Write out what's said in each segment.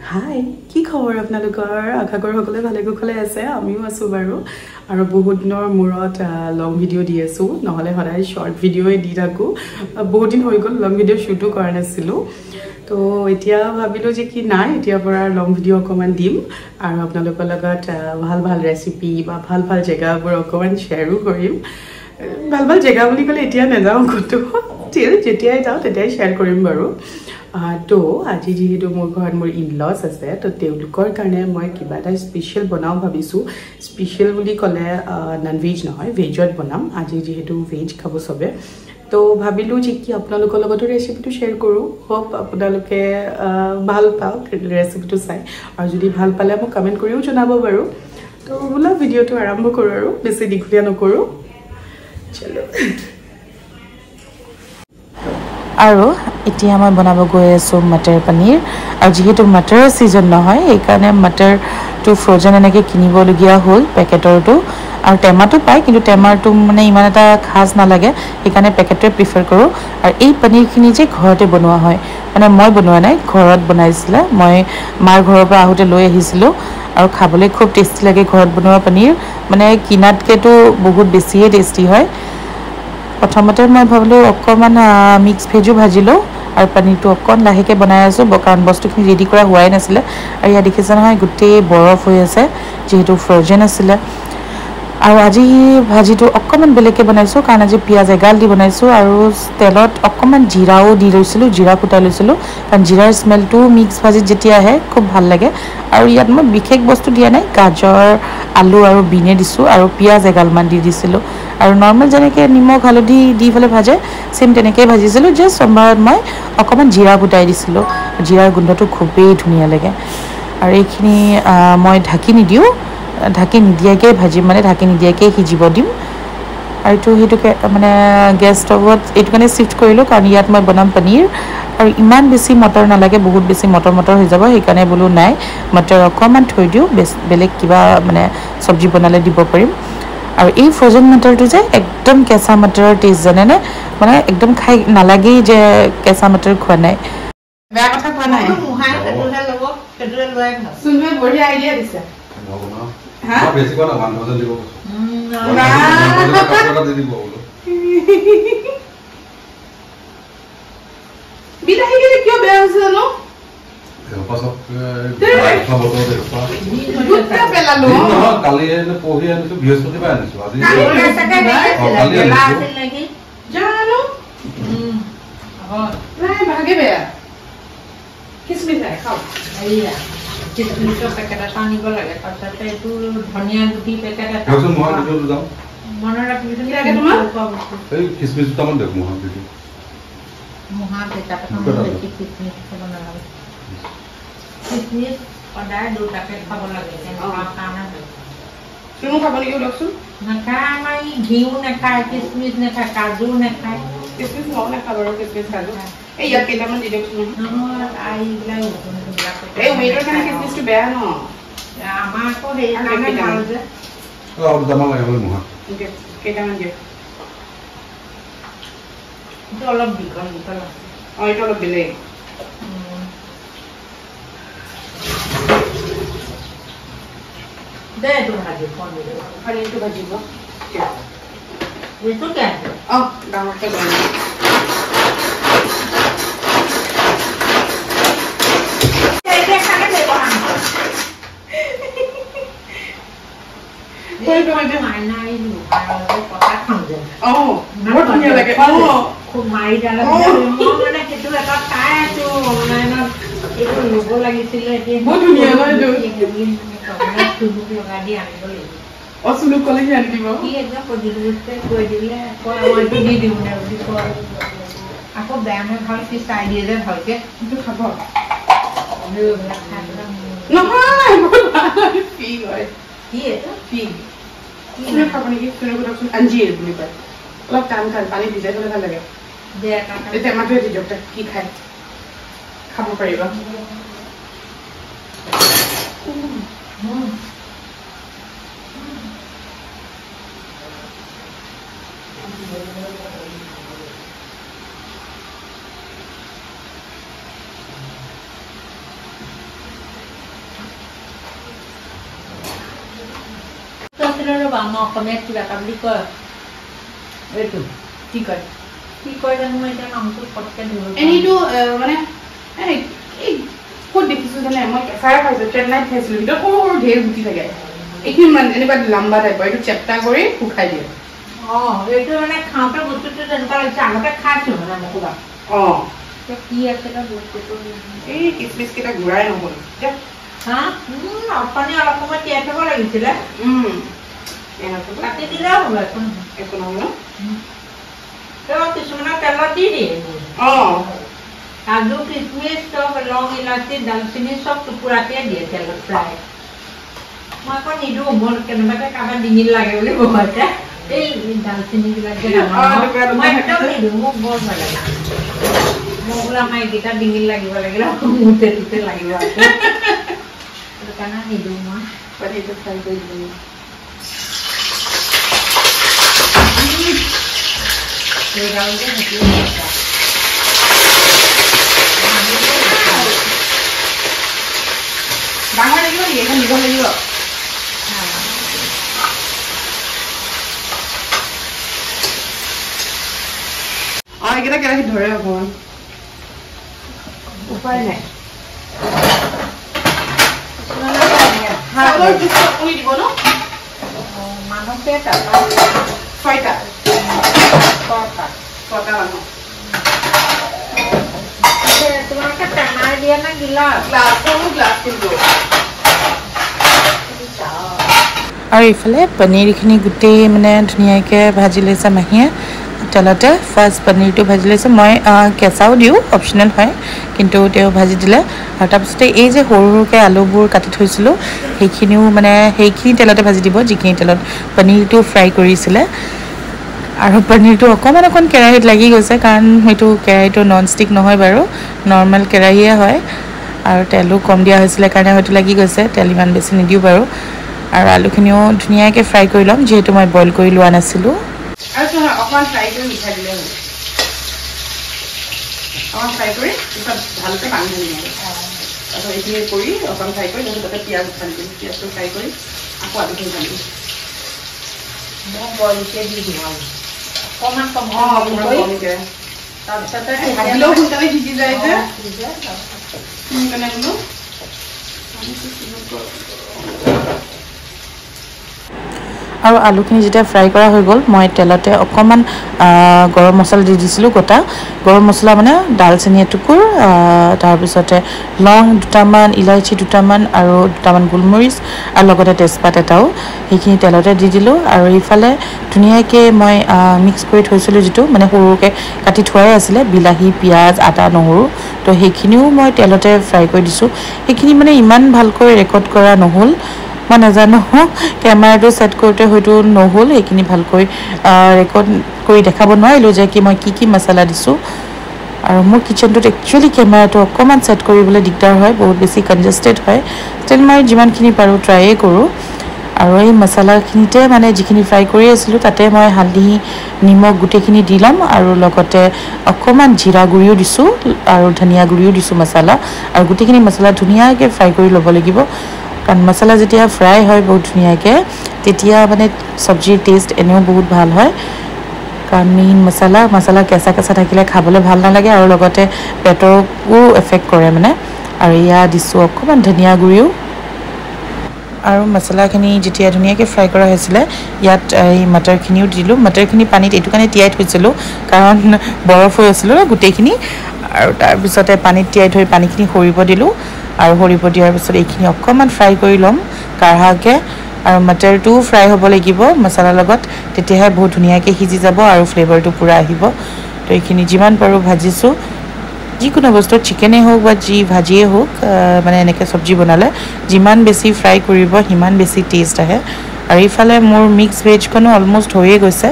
হাই কি খবৰ আপোনালোকৰ আশা কৰো সকলোৱে ভালে কুশলে আছে আমিও আছো বাৰু আৰু বহুত দিনৰ মূৰত লং ভিডিঅ' দি আছো নহলে সদায় শৰ্ট ভিডিঅ'ই দি থাকো বহুত দিন হৈ গ'ল লং ভিডিঅ' শ্বুটো কৰা নাছিলো তো এতিয়া ভাবিলো যে কি নাই এতিয়া পৰা লং ভিডিঅ' অকমান দিম আৰু আপোনালোকৰ লগত ভাল ভাল ৰেচিপি বা ভাল ভাল জেগাবোৰ অকমান শ্বেয়াৰো কৰিম ভাল ভাল জেগা বুলি ক'লে এতিয়া নাযাওঁ কতো যেতিয়াই যাওঁ তেতিয়াই শ্বেয়াৰ কৰিম বাৰু তো আজি যেহেতু মোৰ ঘৰত মোৰ ইনলছ আছে তো তেওঁলোকৰ কাৰণে মই কিবা এটা স্পেচিয়েল বনাওঁ ভাবিছোঁ স্পেচিয়েল বুলি ক'লে নন ভেজ নহয় ভেজত বনাম আজি যেহেতু ভেজ খাব চবে তো ভাবিলোঁ যে কি আপোনালোকৰ লগতো ৰেচিপিটো শ্বেয়াৰ কৰোঁ হোপ আপোনালোকে ভাল পাওক ৰেচিপিটো চাই আৰু যদি ভাল পালে মোক কমেণ্ট কৰিও জনাব বাৰু তো বোলা ভিডিঅ'টো আৰম্ভ কৰোঁ আৰু বেছি দীঘলীয়া নকৰোঁ চলো আৰু এতিয়া মই বনাব গৈ আছোঁ মটৰ পনীৰ আৰু যেহেতু মটৰৰ ছিজন নহয় সেইকাৰণে মটৰটো ফ্ৰ'জেন এনেকৈ কিনিবলগীয়া হ'ল পেকেটৰটো আৰু টেমাটো পায় কিন্তু টেমাৰটো মানে ইমান এটা খাজ নালাগে সেইকাৰণে পেকেটটোৱে প্ৰিফাৰ কৰোঁ আৰু এই পনীৰখিনি যে ঘৰতে বনোৱা হয় মানে মই বনোৱা নাই ঘৰত বনাইছিলে মই মাৰ ঘৰৰ পৰা আহোঁতে লৈ আহিছিলোঁ আৰু খাবলৈ খুব টেষ্টি লাগে ঘৰত বনোৱা পনীৰ মানে কিনাতকৈতো বহুত বেছিয়ে টেষ্টি হয় প্ৰথমতে মই ভাবিলোঁ অকণমান মিক্স ভেজো ভাজি লওঁ আৰু পনীৰটো অকণ লাহেকৈ বনাই আছোঁ কাৰণ বস্তুখিনি ৰেডি কৰা হোৱাই নাছিলে আৰু ইয়াত দেখিছে নহয় গোটেই বৰফ হৈ আছে যিহেতু ফ্ৰ'জেন আছিলে আৰু আজি ভাজিটো অকণমান বেলেগকৈ বনাইছোঁ কাৰণ আজি পিঁয়াজ এগাল দি বনাইছোঁ আৰু তেলত অকণমান জিৰাও দি লৈছিলোঁ জিৰা ফুটাই লৈছিলোঁ কাৰণ জিৰাৰ স্মেলটো মিক্স ভাজিত যেতিয়া আহে খুব ভাল লাগে আৰু ইয়াত মই বিশেষ বস্তু দিয়া নাই গাজৰ আলু আৰু বিনে দিছোঁ আৰু পিঁয়াজ এগালমান দি দিছিলোঁ আৰু নৰ্মেল যেনেকৈ নিমখ হালধি দি পেলাই ভাজে চেম তেনেকৈ ভাজিছিলোঁ জাষ্ট সময়ত মই অকণমান জিৰা ফুটাই দিছিলোঁ জিৰাৰ গোন্ধটো খুবেই ধুনীয়া লাগে আৰু এইখিনি মই ঢাকি নিদিওঁ ঢাকি নিদিয়াকৈ ভাজিম মানে ঢাকি নিদিয়াকৈ সিজিব দিম আৰু সেইটোকে মানে গেছ ষ্টভত এইটো কাৰণে চিফ্ট কৰিলোঁ কাৰণ ইয়াত মই বনাম পনীৰ আৰু ইমান বেছি মটৰ নালাগে বহুত বেছি মটৰ হৈ যাব সেইকাৰণে বোলো নাই মটৰ অকণমান থৈ দিওঁ বেলেগ কিবা মানে চব্জি বনালে দিব পাৰিম আৰু এই ফ্ৰ'জেন মটৰটো যে একদম কেঁচা মটৰৰ টেষ্ট জানেনে মানে একদম খাই নালাগেই যে কেঁচা মটৰ খোৱা নাই বেয়া কথা কোৱা নাই চুনুৱে বঢ়িয়া আইডিয়া দিছে বেছি কোৱা না 1000 দিব বিলাহী গেলে কিয় বেয়া হৈছে জানো কালি পঢ়ি আনিছো বৃহস্পতিবাৰ আনিছো আজি ভাগে বেয়া কিচমিচ নাই খাওঁ কিচমিচৰ পেকেট এটা আনিব লাগে তাৰপিছতে এইটো ধনিয়া গুটি পেকেট এটা মনত ৰাখিবি তোমাৰ এই কিচমিচ দুটামান দেখ মহা দিদি মহা পেকেট এটা বেছি কিচমিচ খাব নালাগে কিচমিচ সদায় 2 পেকেট খাব লাগে তেনেকুৱা কাৰণে হয় তুমি খাব নেকি লওকচোন নাখায় আমাৰ ঘিউ নাখায় কিচমিচ নাখায় কাজু নাখায় কিচমিচ মই নাখাওঁ বাৰু কিচমিচ কাজু এই ইয়াত কেইটামান দি দিয়কচোন এই ৱেইটৰ কাৰণে কিচমিচটো বেয়া ন আমাৰ আকৌ সেইকাৰণে ভাল যে দুটামান লাগে বোলে মহা কেইটামান দিয়ক এইটো অলপ দীঘল দীঘল আছে এইটো অলপ বেলেগ দে এইটো ভাজি পনীৰটো ভাজিব এইটো কি আছে ডাঙৰকৈ বনাই খুব মাৰি ডালে মানে সেইটো এটা চাই আছো অনলাইনত এইটো ল'ব লাগিছিলে এতিয়া লগাই দি আনিব লাগিব চুনুক ক'লে সি আনি দিব কি একদম প্ৰতিযোগিতাই কৈ দিলে আকৌ মইতো দি দিওঁ নে বুলি কয় আকৌ বেয়া নহয় ভাল কি চাই দিয়ে যে ভালকে সেইটো খাব খাব নেকি আঞ্জিৰ বুলি কয় অলপ টান পানী ভিজাই থলে ভাল লাগে টেমাটোৱে দি দিয়ক কি খাই খাব পাৰিবা কৈছিলোঁ ৰ'বা মই অসমীয়াত কিবা এটা বুলি কয় এইটো কি কয় জানো মই এতিয়া নামটো পটকৈ ধৰিব এনেইটো মানে এই ক'ত দেখিছোঁ জানে মই কেঁচাই খাইছোঁ চেন্নাইত খাইছিলোঁ ভিতৰত সৰু সৰু ঢেৰ গুটি থাকে এইখিনি মানে এনেকুৱা লাম্বা টাইপৰ এইটো চেপ্টা কৰি শুকাই দিয়ে এইটো মানে খাওঁতে বস্তুটো তেনেকুৱা লাগিছে আগতে খাইছোঁ মানে মই ক'ৰবাত কি আছিলে বস্তুটো এই কিচমিচ কেইটা ঘূৰাই নহ'ল হা অথনি অলপ সময় তিয়াই থ'ব লাগিছিলে কাটি দিলেও হ'ব একো নহ'ল কিছুমানে তেলত দি দিয়ে কাজু কিচমিচ চব লং ইলাচি দালচেনি চব টুকুৰাকে দিয়ে তেলত প্ৰায় মই আকৌ নিদিওঁ মোৰ কেনেবাকৈ কাৰোবাৰ ডিঙিত লাগে বুলি বহুতে এই দালচেনিবিলাক মই একদম নিদিওঁ মোক বৰ ভাল লাগে মই বোলে আমাৰ এইকেইটা ডিঙিত লাগিব লাগিলে মুঠে টুটে লাগিব সেইটো কাৰণে নিদিওঁ মই সেইটো ফ্ৰাই কৰি দিলোঁ ডাঙৰ লাগিব নেকি এখন দিব লাগিব এইকেইটা কেৰাহীত ধৰে অকণমান উপায় নাই দিব ন মানুহ কেইটা 6টা 6টা মানুহ তোমালোকে টেমাই দিয়া নে গিলাচ গ্লাছ কিন্তু আৰু ইফালে পনীৰখিনি গোটেই মানে ধুনীয়াকৈ ভাজি লৈছে মাহীয়ে তেলতে ফাৰ্ষ্ট পনীৰটো ভাজি লৈছে মই কেঁচাও দিওঁ অপশ্যনেল হয় কিন্তু তেওঁ ভাজি দিলে আৰু তাৰপিছতে এই যে সৰু সৰুকৈ আলুবোৰ কাটি থৈছিলোঁ সেইখিনিও মানে সেইখিনি তেলতে ভাজি দিব যিখিনি তেলত পনীৰটো ফ্ৰাই কৰিছিলে আৰু পনীৰটো অকণমান কেৰাহীত লাগি গৈছে কাৰণ সেইটো কেৰাহীটো নন ষ্টিক নহয় বাৰু নৰ্মেল কেৰাহীয়ে হয় আৰু তেলো কম দিয়া হৈছিলে কাৰণে হয়তো লাগি গৈছে তেল ইমান বেছি নিদিওঁ বাৰু আৰু আলুখিনিও ধুনীয়াকৈ ফ্ৰাই কৰি ল'ম যিহেতু মই বইল কৰি লোৱা নাছিলোঁ আৰু অকণমান ফ্ৰাই কৰি মিঠাই দিলে হ'ল অকণমান ফ্ৰাই কৰি পিছত ভালকৈ পানী ঢালি দিম তাৰপিছত এইখিনি কৰি অকণমান ফ্ৰাই কৰি তাৰপিছত তাতে পিঁয়াজ ঢালি দিম পিঁয়াজটো ফ্ৰাই কৰি আকৌ আলুখিনি ঢালি দিম মই বইলকে দি দিওঁ আৰু অকণমান কমকৈ তাৰপিছতে ভাজিলেও সোনকালে সিজি যায় যে সোনকালে বোলো আৰু আলুখিনি যেতিয়া ফ্ৰাই কৰা হৈ গ'ল মই তেলতে অকণমান গৰম মছলা দি দিছিলোঁ গোটা গৰম মছলা মানে দালচেনি এটুকুৰ তাৰপিছতে লং দুটামান ইলাইচি দুটামান আৰু দুটামান গোলমৰিচ আৰু লগতে তেজপাত এটাও সেইখিনি তেলতে দি দিলোঁ আৰু ইফালে ধুনীয়াকৈ মই মিক্স কৰি থৈছিলোঁ যিটো মানে সৰুকৈ কাটি থোৱাই আছিলে বিলাহী পিঁয়াজ আদা নহৰু তো সেইখিনিও মই তেলতে ফ্ৰাই কৰি দিছোঁ সেইখিনি মানে ইমান ভালকৈ ৰেকৰ্ড কৰা নহ'ল মই নাজানো কেমেৰাটো ছেট কৰোঁতে হয়তো নহ'ল সেইখিনি ভালকৈ ৰেকৰ্ড কৰি দেখাব নোৱাৰিলোঁ যে মই কি মছলা দিছোঁ আৰু মোৰ কিচেনটোত একচুৱেলি কেমেৰাটো অকণমান ছেট কৰিবলৈ দিগদাৰ হয় বহুত বেছি কনজেষ্টেড হয় ষ্টিল মই যিমানখিনি পাৰোঁ ট্ৰাইয়ে কৰোঁ আৰু এই মছলাখিনিতে মানে যিখিনি ফ্ৰাই কৰি আছিলোঁ তাতে মই হালধি নিমখ গোটেইখিনি দি ল'ম আৰু লগতে অকণমান জিৰা গুড়িও দিছোঁ আৰু ধনিয়া গুড়িও দিছোঁ মছলা আৰু গোটেইখিনি মছলা ধুনীয়াকৈ ফ্ৰাই কৰি ল'ব লাগিব কাৰণ মছলা যেতিয়া ফ্ৰাই হয় বহুত ধুনীয়াকৈ তেতিয়া মানে চব্জিৰ টেষ্ট এনেও বহুত ভাল হয় কাৰণ মেইন মছলা কেঁচা থাকিলে খাবলৈ ভাল নালাগে আৰু লগতে পেটকো এফেক্ট কৰে মানে আৰু ইয়াত দিছোঁ অকণমান ধনিয়া গুড়িও আৰু মছলাখিনি যেতিয়া ধুনীয়াকৈ ফ্ৰাই কৰা হৈছিলে ইয়াত এই মটৰখিনিও দিলোঁ মটৰখিনি পানীত এইটো কাৰণে তিয়াই থৈছিলোঁ কাৰণ বৰফ হৈ আছিলোঁ গোটেইখিনি আৰু তাৰপিছতে পানীত তিয়াই থৈ পানীখিনি সৰিব দিলোঁ আৰু সৰিব দিয়াৰ পিছত এইখিনি অকণমান ফ্ৰাই কৰি ল'ম কাঢ়াকৈ আৰু মটৰটোও ফ্ৰাই হ'ব লাগিব মছলাৰ লগত তেতিয়াহে বহুত ধুনীয়াকৈ সিজি যাব আৰু ফ্লেভাৰটো পূৰা আহিব তো এইখিনি যিমান পাৰোঁ ভাজিছোঁ যিকোনো বস্তু চিকেনেই হওক বা যি ভাজিয়েই হওক মানে এনেকৈ চব্জি বনালে যিমান বেছি ফ্ৰাই কৰিব সিমান বেছি টেষ্ট আহে আৰু ইফালে মোৰ মিক্স ভেজখনো অলমষ্ট হৈয়ে গৈছে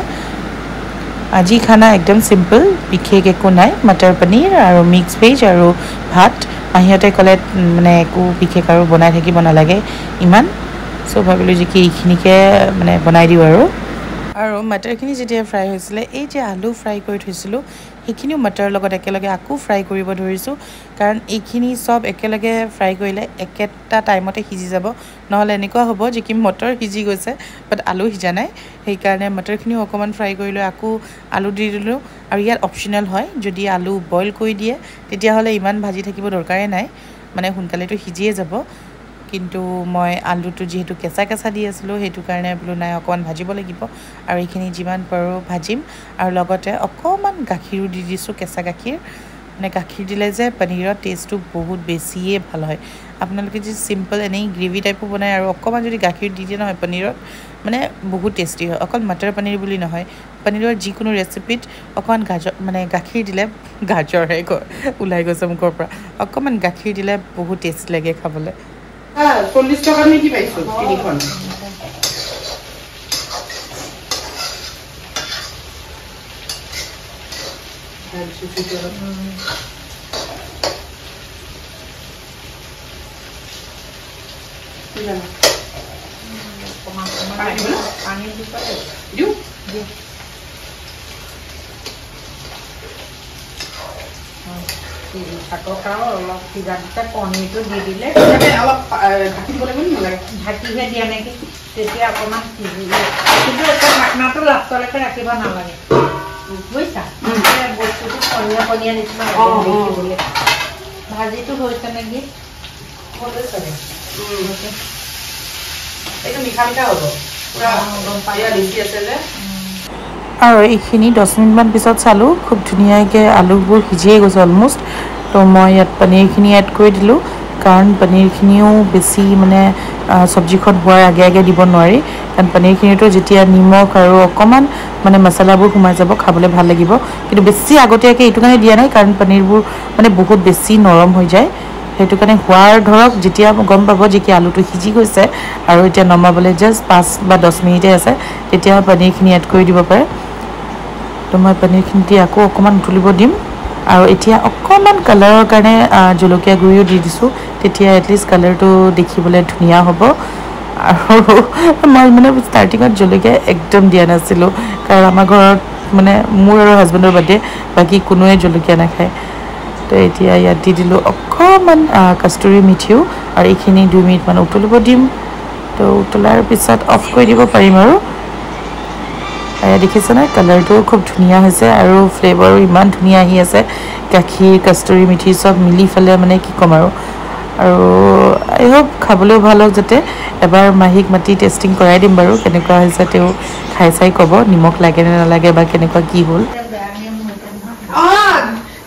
আজি খানা একদম চিম্পল বিশেষ একো নাই মটৰ পনীৰ আৰু মিক্স ভেজ আৰু ভাত মাহীহঁতে ক'লে মানে একো বিশেষ আৰু বনাই থাকিব নালাগে ইমান চ' ভাবিলোঁ যে কি এইখিনিকে মানে বনাই দিওঁ আৰু মটৰখিনি যেতিয়া ফ্ৰাই হৈছিলে এই যে আলু ফ্ৰাই কৰি থৈছিলোঁ সেইখিনিও মটৰৰ লগত একেলগে আকৌ ফ্ৰাই কৰিব ধৰিছোঁ কাৰণ এইখিনি চব একেলগে ফ্ৰাই কৰিলে একেটা টাইমতে সিজি যাব নহ'লে এনেকুৱা হ'ব যে কি মটৰ সিজি গৈছে বাট আলু সিজা নাই সেইকাৰণে মটৰখিনিও অকণমান ফ্ৰাই কৰি লৈ আকৌ আলু দি দিলোঁ আৰু ইয়াত অপশ্যনেল হয় যদি আলু বইল কৰি দিয়ে তেতিয়াহ'লে ইমান ভাজি থাকিব দৰকাৰেই নাই মানে সোনকালেতো সিজিয়ে যাব কিন্তু মই আলুটো যেহেতু কেঁচা কেঁচা দি আছিলোঁ সেইটো কাৰণে বোলো নাই অকণমান ভাজিব লাগিব আৰু এইখিনি যিমান পাৰোঁ ভাজিম আৰু লগতে অকণমান গাখীৰো দি দিছোঁ কেঁচা গাখীৰ মানে গাখীৰ দিলে যে পনীৰৰ টেষ্টটো বহুত বেছিয়ে ভাল হয় আপোনালোকে যদি চিম্পল এনেই গ্ৰেভি টাইপো বনায় আৰু অকণমান যদি গাখীৰ দি দিয়ে নহয় পনীৰত মানে বহুত টেষ্টি হয় অকল মটৰ পনীৰ বুলি নহয় পনীৰৰ যিকোনো ৰেচিপিত অকণমান মানে গাখীৰ দিলে গাজৰহে ওলাই গৈছে মুখৰ পৰা অকণমান গাখীৰ দিলে বহুত টেষ্টি লাগে খাবলৈ 40 টকা নে কি পাইছো তিনিখন পানী দি পেলাই দিওঁ শাকক আৰু অলপ সিজাতে পনীৰটো দি দিলে অলপ ঢাকি দিব লাগিব নালাগে ঢাকিহে দিয়া নেকি তেতিয়া অকণমান সিজিলে কিন্তু এতিয়া ঢাকনাটো লাষ্টলৈকে ৰাখিব নালাগে বুজিছা বস্তুটো পনীয়া পনীয়া নিচিনা দেখিবলৈ ভাজিটো হৈছে নেকি এইটো মিঠা মিঠা হ'ব পুৰা গম পাই বেছি আছে যে আৰু এইখিনি 10 মিনিটমান পিছত চালোঁ খুব ধুনীয়াকৈ আলুবোৰ সিজিয়ে গৈছে অলমষ্ট তো মই ইয়াত পনীৰখিনি এড কৰি দিলোঁ কাৰণ পনীৰখিনিও বেছি মানে চব্জিখন হোৱাৰ আগে আগে দিব নোৱাৰি কাৰণ পনীৰখিনিতো যেতিয়া নিমখ আৰু অকণমান মানে মছলাবোৰ সোমাই যাব খাবলৈ ভাল লাগিব কিন্তু বেছি আগতীয়াকৈ এইটো কাৰণে দিয়া নাই কাৰণ পনীৰবোৰ মানে বহুত বেছি নৰম হৈ যায় সেইটো কাৰণে হোৱাৰ ধৰক যেতিয়া গম পাব যে কি আলুটো সিজি গৈছে আৰু এতিয়া নমাবলৈ জাষ্ট 5 বা 10 মিনিটে আছে তেতিয়া পনীৰখিনি এড কৰি দিব পাৰে তো মই পনীৰখিনি দি আকৌ অকণমান উতলিব দিম আৰু এতিয়া অকণমান কালাৰৰ কাৰণে জলকীয়া গুড়িও দি দিছোঁ তেতিয়া এটলিষ্ট কালাৰটো দেখিবলৈ ধুনীয়া হ'ব আৰু মই মানে ষ্টাৰ্টিঙত জলকীয়া একদম দিয়া নাছিলোঁ কাৰণ আমাৰ ঘৰত মানে মোৰ আৰু হাজবেণ্ডৰ বাদে বাকী কোনোৱে জলকীয়া নাখায় তো এতিয়া ইয়াত দি দিলোঁ অকণমান কষ্টুৰি মিঠিও আৰু এইখিনি 2 মিনিটমান উতলিব দিম তো উতলাৰ পিছত অফ কৰি দিব পাৰিম আৰু দেখিছেনে কালাৰটো খুব ধুনীয়া হৈছে আৰু ফ্লেভাৰো ইমান ধুনীয়া আহি আছে গাখীৰ কষ্টুৰি মিঠি চব মিলি ফেলে মানে কি ক'ম আৰু আই হোপ খাবলৈও ভাল হওক যাতে এবাৰ মাহীক মাতি টেষ্টিং কৰাই দিম বাৰু কেনেকুৱা হৈছে তেওঁ খাই চাই ক'ব নিমখ লাগে নে নালাগে বা কেনেকুৱা কি হ'ল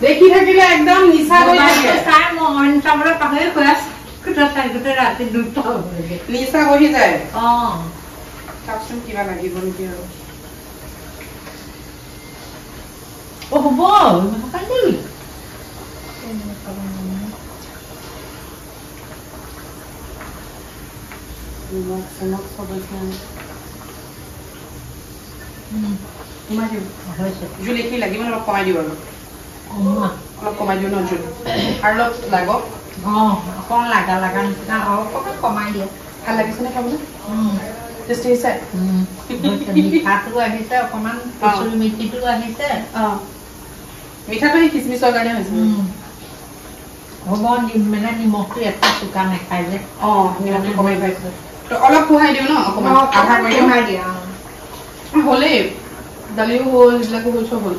দেখি থাকিলে একদম নিচা হৈ থাকে চাই মই অইন চাবলৈ পাহৰি গৈ আছো গোটেই ৰাতি 2টা হ'ব নিচা হৈ যায় চাওকচোন কিবা লাগিব নেকি আৰু হ'ব জুল এইখিনি লাগিব অলপ কমাই দিওঁ আৰু অলপ কমাই দিওঁ ন জুল আৰু অলপ লাগক অকণ লাগা নিচিনা অকণমান কমাই দিয়ে ভাল লাগিছেনে খাবলৈ টেষ্টি হৈছে মিঠাটো আহিছে অকণমান কচুৰি মিঠিটো আহিছে মিঠাটো সেই খিচমিচৰ কাৰণে হৈছে হ'ব মানে নিমখটো এটা চোকা নাখায় যে নিমখটো কমাই পাইছে অলপ কোহাই দিওঁ ন অকণমান আধা কৰি কোহাই দিয়া হ'লেই দালিও হ'ল এইবিলাকো হ'ল চব হ'ল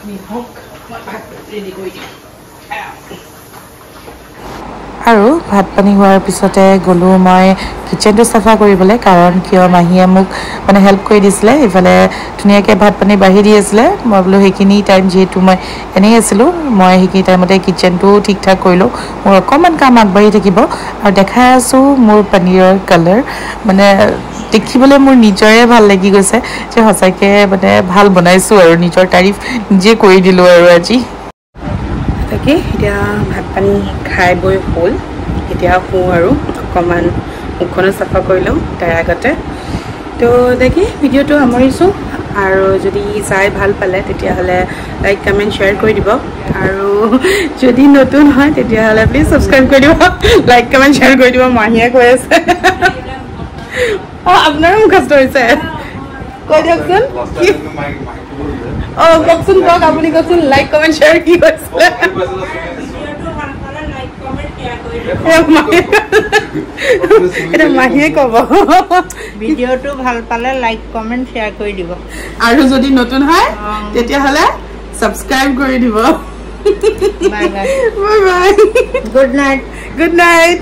নিমখ মই ভাত ৰেডি কৰি দিম আৰু ভাত পানী হোৱাৰ পিছতে গ'লোঁ মই কিচেনটো চাফা কৰিবলৈ কাৰণ কিয় মাহীয়ে মোক মানে হেল্প কৰি দিছিলে ইফালে ধুনীয়াকৈ ভাত পানী বাঢ়ি দি আছিলে মই বোলো সেইখিনি টাইম যিহেতু মই এনেই আছিলোঁ মই সেইখিনি টাইমতে কিচেনটো ঠিক ঠাক কৰিলোঁ মোৰ অকণমান কাম আগবাঢ়ি থাকিব আৰু দেখাই আছোঁ মোৰ পনীৰৰ কালাৰ মানে দেখিবলৈ মোৰ নিজৰে ভাল লাগি গৈছে যে সঁচাকৈ মানে ভাল বনাইছোঁ আৰু নিজৰ তাৰিফ নিজে কৰি দিলোঁ আৰু আজি তাকে এতিয়া ভাত পানী খাই বৈ হ'ল এতিয়া শুওঁ আৰু অকণমান মুখখনো চাফা কৰি লওঁ তাৰ আগতে তো তাকে ভিডিঅ'টো সামৰিছোঁ আৰু যদি চাই ভাল পালে তেতিয়াহ'লে লাইক কমেণ্ট শ্বেয়াৰ কৰি দিব আৰু যদি নতুন হয় তেতিয়াহ'লে প্লিজ ছাবস্ক্ৰাইব কৰি দিব লাইক কমেণ্ট শ্বেয়াৰ কৰি দিব মাহীয়ে কৈ আছে আপোনাৰো মুখস্থ হৈছে কৈ দিয়কচোন অ কওকচোন কওক আপুনি কওকচোন লাইক কমেণ্ট শ্বেয়াৰ কি কৈছিলে এটা মাহীয়ে ক'ব ভিডিঅ'টো ভাল পালে লাইক কমেণ্ট শ্বেয়াৰ কৰি দিব আৰু যদি নতুন হয় তেতিয়াহ'লে ছাবস্ক্ৰাইব কৰি দিব bye bye bye bye good night good night